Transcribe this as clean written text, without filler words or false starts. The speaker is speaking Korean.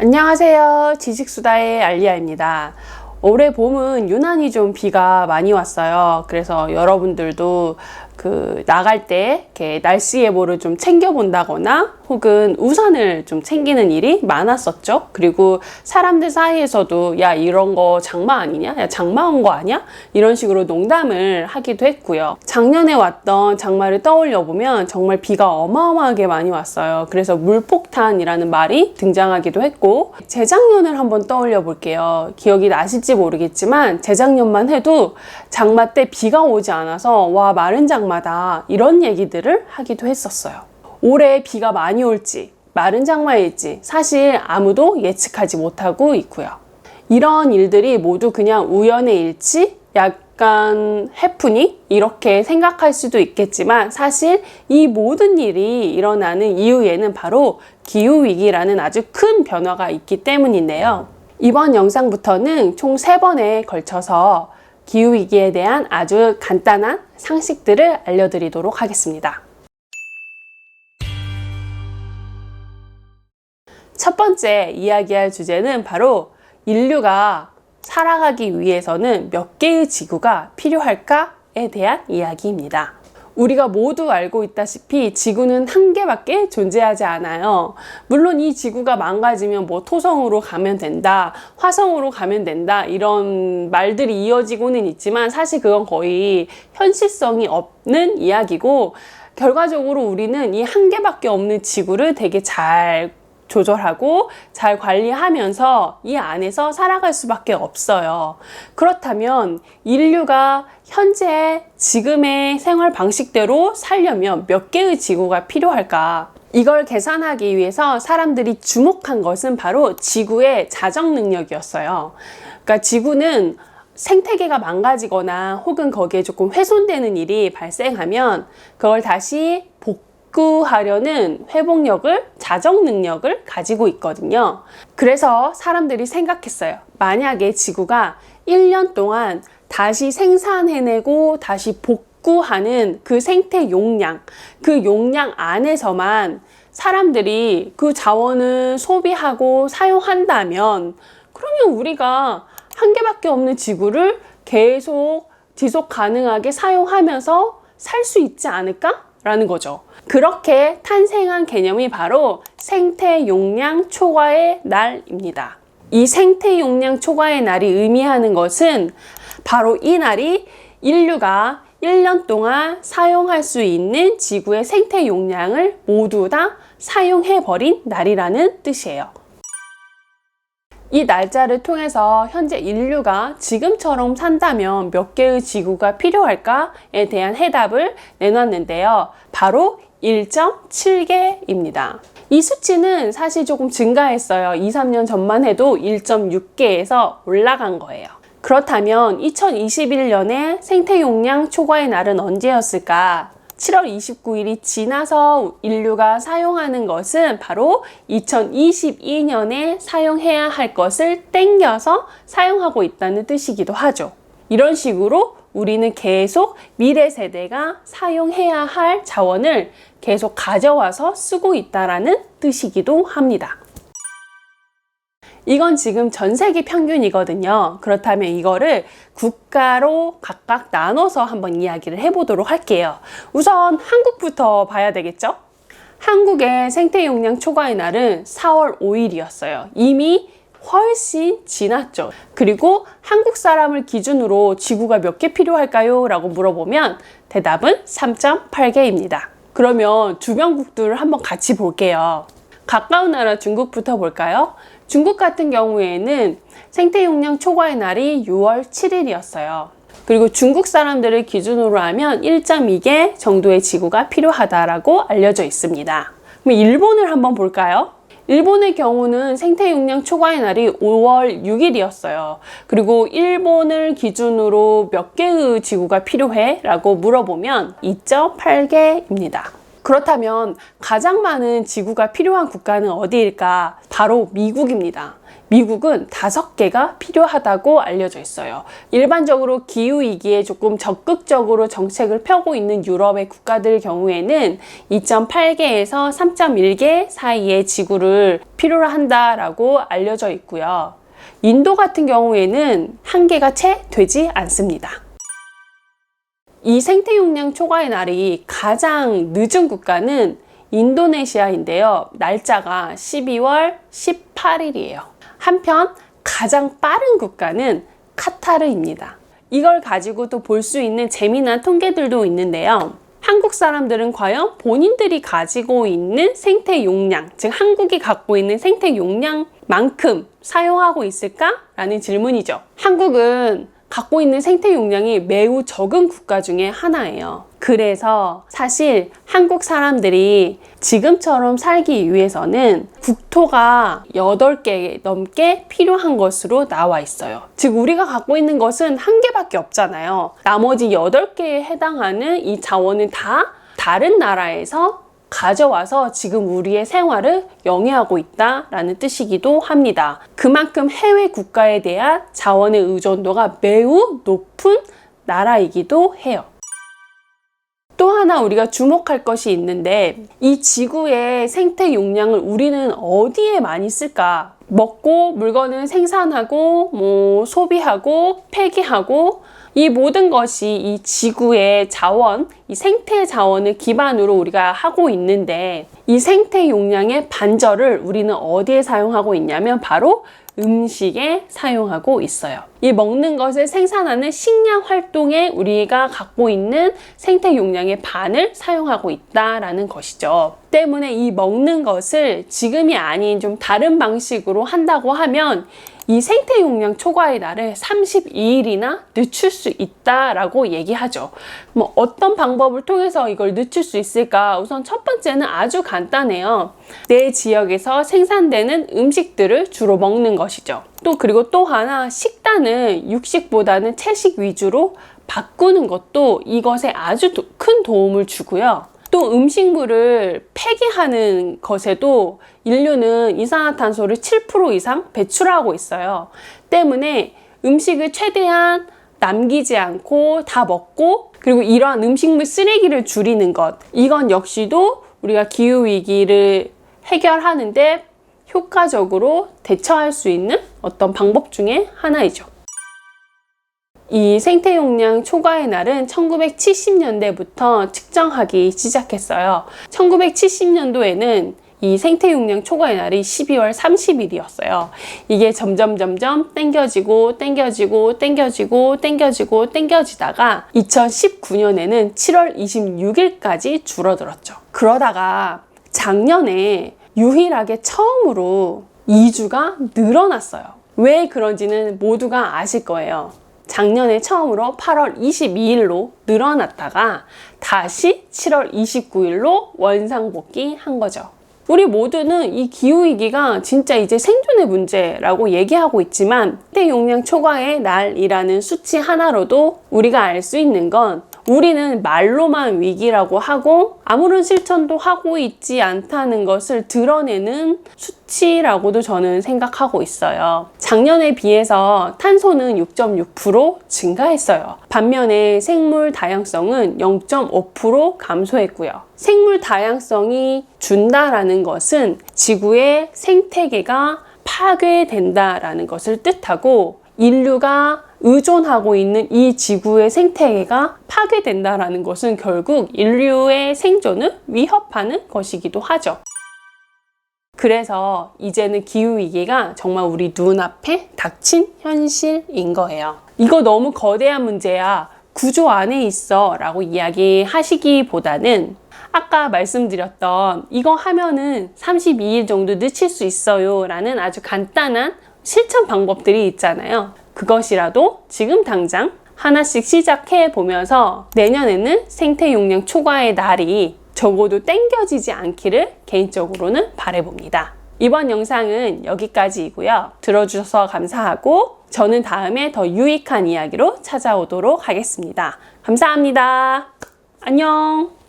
안녕하세요. 지식수다의 알리아입니다. 올해 봄은 유난히 좀 비가 많이 왔어요. 그래서 여러분들도 나갈 때 이렇게 날씨 예보를 좀 챙겨본다거나 혹은 우산을 좀 챙기는 일이 많았었죠. 그리고 사람들 사이에서도 야, 이런 거 장마 아니냐? 야, 장마 온 거 아니야? 이런 식으로 농담을 하기도 했고요. 작년에 왔던 장마를 떠올려 보면 정말 비가 어마어마하게 많이 왔어요. 그래서 물폭탄이라는 말이 등장하기도 했고, 재작년을 한번 떠올려 볼게요. 기억이 나실지 모르겠지만 재작년만 해도 장마 때 비가 오지 않아서 와, 마른 장마다 이런 얘기들을 하기도 했었어요. 올해 비가 많이 올지 마른 장마일지 사실 아무도 예측하지 못하고 있고요. 이런 일들이 모두 그냥 우연의 일치, 약간 해프닝 이렇게 생각할 수도 있겠지만 사실 이 모든 일이 일어나는 이유에는 바로 기후위기라는 아주 큰 변화가 있기 때문인데요. 이번 영상부터는 총 3번에 걸쳐서 기후위기에 대한 아주 간단한 상식들을 알려드리도록 하겠습니다. 첫 번째 이야기할 주제는 바로 인류가 살아가기 위해서는 몇 개의 지구가 필요할까에 대한 이야기입니다. 우리가 모두 알고 있다시피 지구는 한 개밖에 존재하지 않아요. 물론 이 지구가 망가지면 뭐 토성으로 가면 된다, 화성으로 가면 된다 이런 말들이 이어지고는 있지만 사실 그건 거의 현실성이 없는 이야기고, 결과적으로 우리는 이 한 개밖에 없는 지구를 되게 잘 조절하고 잘 관리하면서 이 안에서 살아갈 수밖에 없어요. 그렇다면 인류가 현재 지금의 생활 방식대로 살려면 몇 개의 지구가 필요할까? 이걸 계산하기 위해서 사람들이 주목한 것은 바로 지구의 자정 능력이었어요. 그러니까 지구는 생태계가 망가지거나 혹은 거기에 조금 훼손되는 일이 발생하면 그걸 다시 복구하려는 회복력을, 자정 능력을 가지고 있거든요. 그래서 사람들이 생각했어요. 만약에 지구가 1년 동안 다시 생산해내고 다시 복구하는 그 생태 용량, 그 용량 안에서만 사람들이 그 자원을 소비하고 사용한다면 그러면 우리가 한 개밖에 없는 지구를 계속 지속 가능하게 사용하면서 살 수 있지 않을까? 라는 거죠. 그렇게 탄생한 개념이 바로 생태 용량 초과의 날입니다. 이 생태 용량 초과의 날이 의미하는 것은 바로 이 날이 인류가 1년 동안 사용할 수 있는 지구의 생태 용량을 모두 다 사용해버린 날이라는 뜻이에요. 이 날짜를 통해서 현재 인류가 지금처럼 산다면 몇 개의 지구가 필요할까에 대한 해답을 내놨는데요. 바로 1.7개입니다. 이 수치는 사실 조금 증가했어요. 2, 3년 전만 해도 1.6개에서 올라간 거예요. 그렇다면 2021년에 생태 용량 초과의 날은 언제였을까? 7월 29일이 지나서 인류가 사용하는 것은 바로 2022년에 사용해야 할 것을 땡겨서 사용하고 있다는 뜻이기도 하죠. 이런 식으로 우리는 계속 미래 세대가 사용해야 할 자원을 계속 가져와서 쓰고 있다는 뜻이기도 합니다. 이건 지금 전 세계 평균이거든요. 그렇다면 이거를 국가로 각각 나눠서 한번 이야기를 해보도록 할게요. 우선 한국부터 봐야 되겠죠? 한국의 생태 용량 초과의 날은 4월 5일이었어요. 이미 훨씬 지났죠. 그리고 한국 사람을 기준으로 지구가 몇 개 필요할까요? 라고 물어보면 대답은 3.8개입니다. 그러면 주변국들을 한번 같이 볼게요. 가까운 나라 중국부터 볼까요? 중국 같은 경우에는 생태 용량 초과의 날이 6월 7일이었어요. 그리고 중국 사람들을 기준으로 하면 1.2개 정도의 지구가 필요하다라고 알려져 있습니다. 그럼 일본을 한번 볼까요? 일본의 경우는 생태 용량 초과의 날이 5월 6일이었어요. 그리고 일본을 기준으로 몇 개의 지구가 필요해? 라고 물어보면 2.8개입니다. 그렇다면 가장 많은 지구가 필요한 국가는 어디일까? 바로 미국입니다. 미국은 5개가 필요하다고 알려져 있어요. 일반적으로 기후위기에 조금 적극적으로 정책을 펴고 있는 유럽의 국가들 경우에는 2.8개에서 3.1개 사이의 지구를 필요로 한다라고 알려져 있고요. 인도 같은 경우에는 1개가 채 되지 않습니다. 이 생태용량 초과의 날이 가장 늦은 국가는 인도네시아인데요. 날짜가 12월 18일이에요. 한편 가장 빠른 국가는 카타르입니다. 이걸 가지고 또 볼 수 있는 재미난 통계들도 있는데요. 한국 사람들은 과연 본인들이 가지고 있는 생태 용량, 즉 한국이 갖고 있는 생태 용량만큼 사용하고 있을까? 라는 질문이죠. 한국은 갖고 있는 생태 용량이 매우 적은 국가 중에 하나예요. 그래서 사실 한국 사람들이 지금처럼 살기 위해서는 국토가 8개 넘게 필요한 것으로 나와 있어요. 즉 우리가 갖고 있는 것은 1개밖에 없잖아요. 나머지 8개에 해당하는 이 자원은 다 다른 나라에서 가져와서 지금 우리의 생활을 영위하고 있다라는 뜻이기도 합니다. 그만큼 해외 국가에 대한 자원의 의존도가 매우 높은 나라이기도 해요. 또 하나 우리가 주목할 것이 있는데 이 지구의 생태 용량을 우리는 어디에 많이 쓸까? 먹고 물건을 생산하고 소비하고 폐기하고 이 모든 것이 이 지구의 자원, 이 생태 자원을 기반으로 우리가 하고 있는데 이 생태 용량의 반절을 우리는 어디에 사용하고 있냐면 바로 음식에 사용하고 있어요. 이 먹는 것을 생산하는 식량 활동에 우리가 갖고 있는 생태 용량의 반을 사용하고 있다라는 것이죠. 때문에 이 먹는 것을 지금이 아닌 좀 다른 방식으로 한다고 하면 이 생태 용량 초과의 날을 32일이나 늦출 수 있다라고 얘기하죠. 어떤 방법을 통해서 이걸 늦출 수 있을까? 우선 첫 번째는 아주 간단해요. 내 지역에서 생산되는 음식들을 주로 먹는 것이죠. 그리고 또 하나 식단을 육식보다는 채식 위주로 바꾸는 것도 이것에 아주 큰 도움을 주고요. 또 음식물을 폐기하는 것에도 인류는 이산화탄소를 7% 이상 배출하고 있어요. 때문에 음식을 최대한 남기지 않고 다 먹고 그리고 이러한 음식물 쓰레기를 줄이는 것, 이건 역시도 우리가 기후위기를 해결하는데 효과적으로 대처할 수 있는 어떤 방법 중에 하나이죠. 이 생태 용량 초과의 날은 1970년대부터 측정하기 시작했어요. 1970년도에는 이 생태 용량 초과의 날이 12월 30일이었어요. 이게 점점 땡겨지고 땡겨지다가 2019년에는 7월 26일까지 줄어들었죠. 그러다가 작년에 유일하게 처음으로 2주가 늘어났어요. 왜 그런지는 모두가 아실 거예요. 작년에 처음으로 8월 22일로 늘어났다가 다시 7월 29일로 원상복귀한 거죠. 우리 모두는 이 기후위기가 진짜 이제 생존의 문제라고 얘기하고 있지만 생태 용량 초과의 날이라는 수치 하나로도 우리가 알 수 있는 건 우리는 말로만 위기라고 하고 아무런 실천도 하고 있지 않다는 것을 드러내는 수치라고도 저는 생각하고 있어요. 작년에 비해서 탄소는 6.6% 증가했어요. 반면에 생물 다양성은 0.5% 감소했고요. 생물 다양성이 준다라는 것은 지구의 생태계가 파괴된다라는 것을 뜻하고 인류가 의존하고 있는 이 지구의 생태계가 파괴된다라는 것은 결국 인류의 생존을 위협하는 것이기도 하죠. 그래서 이제는 기후위기가 정말 우리 눈앞에 닥친 현실인 거예요. 이거 너무 거대한 문제야, 구조 안에 있어 라고 이야기하시기보다는 아까 말씀드렸던 이거 하면은 32일 정도 늦출 수 있어요 라는 아주 간단한 실천 방법들이 있잖아요. 그것이라도 지금 당장 하나씩 시작해 보면서 내년에는 생태 용량 초과의 날이 적어도 땡겨지지 않기를 개인적으로는 바라봅니다. 이번 영상은 여기까지이고요. 들어주셔서 감사하고 저는 다음에 더 유익한 이야기로 찾아오도록 하겠습니다. 감사합니다. 안녕.